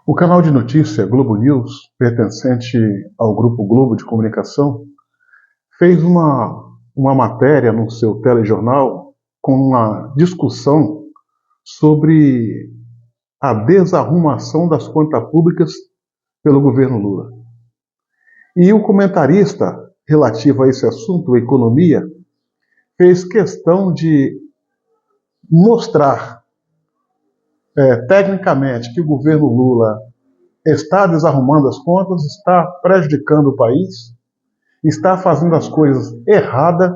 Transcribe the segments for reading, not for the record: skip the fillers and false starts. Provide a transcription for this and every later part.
O canal de notícia Globo News, pertencente ao Grupo Globo de Comunicação, fez uma matéria no seu telejornal com uma discussão sobre a desarrumação das contas públicas pelo governo Lula. E o comentarista relativo a esse assunto, economia, fez questão de mostrar tecnicamente que o governo Lula está desarrumando as contas, está prejudicando o país, está fazendo as coisas erradas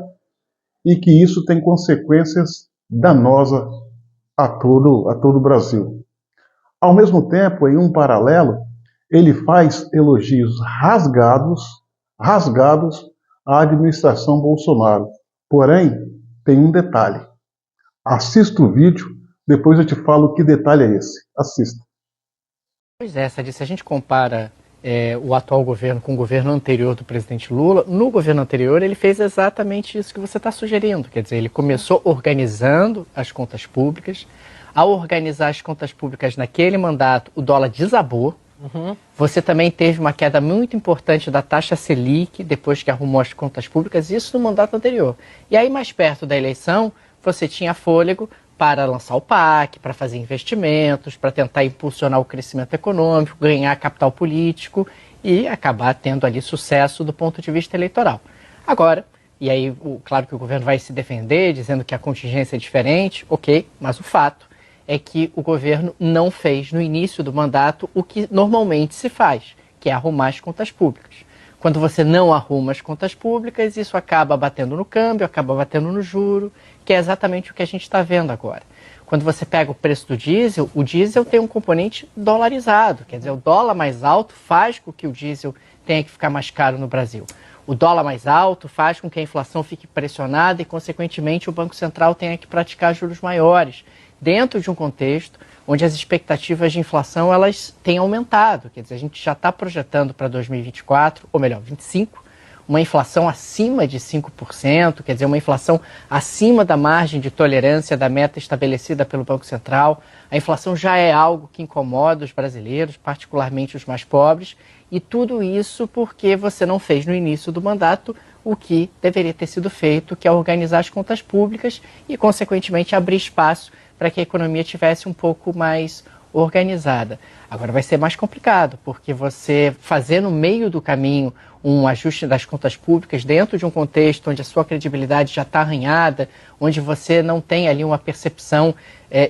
e que isso tem consequências danosas a todo o Brasil. Ao mesmo tempo, em um paralelo, ele faz elogios rasgados à administração Bolsonaro. Porém, tem um detalhe. Assista o vídeo, depois eu te falo que detalhe é esse. Assista. Pois é, Sadi, se a gente compara o atual governo com o governo anterior do presidente Lula, no governo anterior ele fez exatamente isso que você está sugerindo. Quer dizer, ele começou organizando as contas públicas. Ao organizar as contas públicas naquele mandato, o dólar desabou. Você também teve uma queda muito importante da taxa Selic, depois que arrumou as contas públicas, isso no mandato anterior. E aí, mais perto da eleição, você tinha fôlego para lançar o PAC, para fazer investimentos, para tentar impulsionar o crescimento econômico, ganhar capital político e acabar tendo ali sucesso do ponto de vista eleitoral. Agora, e aí, claro que o governo vai se defender, dizendo que a contingência é diferente, ok, mas o fato é que o governo não fez no início do mandato o que normalmente se faz, que é arrumar as contas públicas. Quando você não arruma as contas públicas, isso acaba batendo no câmbio, acaba batendo no juro, que é exatamente o que a gente está vendo agora. Quando você pega o preço do diesel, o diesel tem um componente dolarizado, quer dizer, o dólar mais alto faz com que o diesel tenha que ficar mais caro no Brasil. O dólar mais alto faz com que a inflação fique pressionada e, consequentemente, o Banco Central tenha que praticar juros maiores, dentro de um contexto onde as expectativas de inflação elas têm aumentado. Quer dizer, a gente já está projetando para 2024, ou melhor, 2025, uma inflação acima de 5%, quer dizer, uma inflação acima da margem de tolerância da meta estabelecida pelo Banco Central. A inflação já é algo que incomoda os brasileiros, particularmente os mais pobres, e tudo isso porque você não fez no início do mandato o que deveria ter sido feito, que é organizar as contas públicas e, consequentemente, abrir espaço para que a economia tivesse um pouco mais organizada. Agora vai ser mais complicado, porque você fazer no meio do caminho um ajuste das contas públicas dentro de um contexto onde a sua credibilidade já está arranhada, onde você não tem ali uma percepção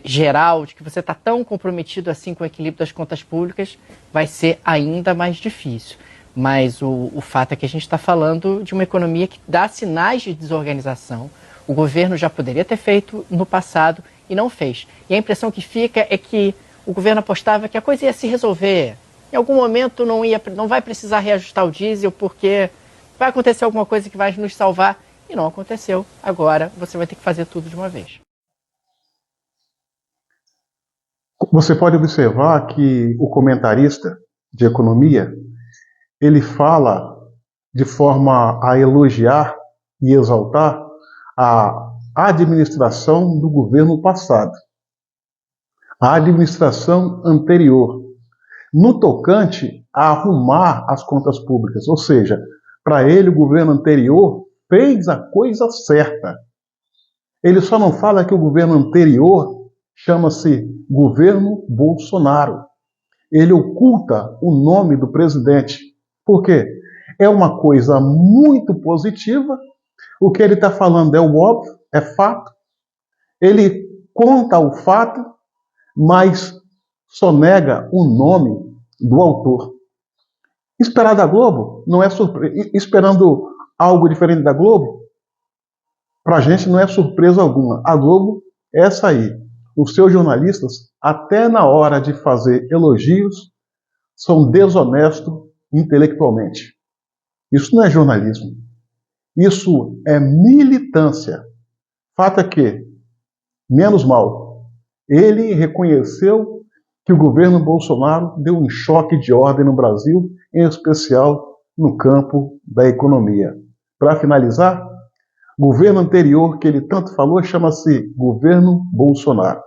geral de que você está tão comprometido assim com o equilíbrio das contas públicas, vai ser ainda mais difícil. Mas o fato é que a gente está falando de uma economia que dá sinais de desorganização. O governo já poderia ter feito no passado e não fez. E a impressão que fica é que o governo apostava que a coisa ia se resolver. Em algum momento não vai precisar reajustar o diesel porque vai acontecer alguma coisa que vai nos salvar. E não aconteceu. Agora você vai ter que fazer tudo de uma vez. Você pode observar que o comentarista de economia, ele fala de forma a elogiar e exaltar a administração do governo passado, a administração anterior, no tocante a arrumar as contas públicas. Ou seja, para ele, o governo anterior fez a coisa certa. Ele só não fala que o governo anterior chama-se governo Bolsonaro. Ele oculta o nome do presidente. Por quê? É uma coisa muito positiva. O que ele está falando é o óbvio, é fato. Ele conta o fato, mas só nega o nome do autor. Esperar da Globo não é surpresa. Esperando algo diferente da Globo, para a gente não é surpresa alguma. A Globo é essa aí. Os seus jornalistas, até na hora de fazer elogios, são desonestos intelectualmente. Isso não é jornalismo. Isso é militância. Fato é que, menos mal, ele reconheceu que o governo Bolsonaro deu um choque de ordem no Brasil, em especial no campo da economia. Para finalizar, o governo anterior que ele tanto falou chama-se governo Bolsonaro.